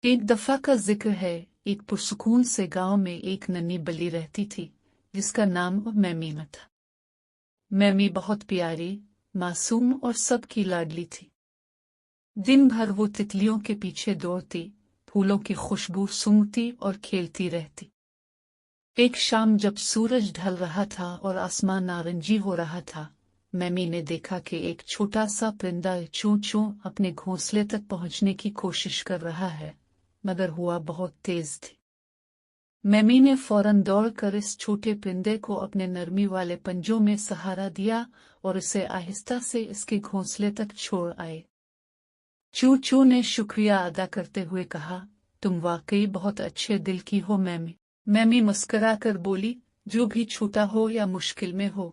ایک دفعہ کا ذکر ہے، ایک پرسکون سے گاؤں میں ایک ننھی بلی رہتی تھی جس کا نام میمی تھا۔ میمی بہت پیاری، معصوم اور سب کی لاڈلی تھی۔ دن بھر وہ تتلیوں کے پیچھے دوڑتی، پھولوں کی خوشبو سونگھتی اور کھیلتی رہتی۔ ایک شام جب سورج ڈھل رہا تھا اور آسمان نارنجی ہو رہا تھا، میمی نے دیکھا کہ ایک چھوٹا سا پرندہ چوں چوں اپنے گھونسلے تک پہنچنے کی کوشش کر رہا ہے، مگر ہوا بہت تیز تھی۔ میمی نے فوراً دوڑ کر اس چھوٹے پرندے کو اپنے نرمی والے پنجوں میں سہارا دیا اور اسے آہستہ سے اس کے گھونسلے تک چھوڑ آئے۔ چوں چوں نے شکریہ ادا کرتے ہوئے کہا، تم واقعی بہت اچھے دل کی ہو میمی۔ میمی مسکرا کر بولی، جو بھی چھوٹا ہو یا مشکل میں ہو،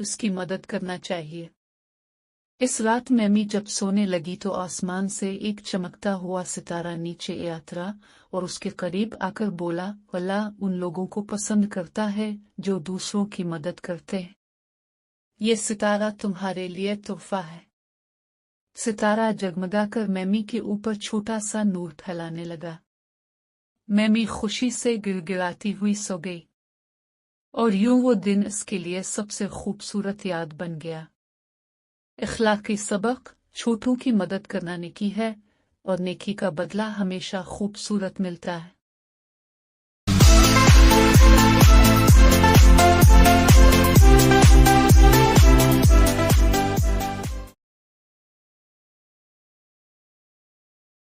اس کی مدد کرنا چاہیے۔ اس رات میمی جب سونے لگی تو آسمان سے ایک چمکتا ہوا ستارہ نیچے اترا اور اس کے قریب آ کر بولا، اللہ ان لوگوں کو پسند کرتا ہے جو دوسروں کی مدد کرتے ہیں۔ یہ ستارہ تمہارے لیے تحفہ ہے۔ ستارہ جگمگا کر میمی کے اوپر چھوٹا سا نور پھیلانے لگا۔ میمی خوشی سے گڑگڑاتی ہوئی سو گئی، اور یوں وہ دن اس کے لیے سب سے خوبصورت یاد بن گیا۔ اخلاقی سبق: چھوٹوں کی مدد کرنا نیکی ہے، اور نیکی کا بدلہ ہمیشہ خوبصورت ملتا ہے۔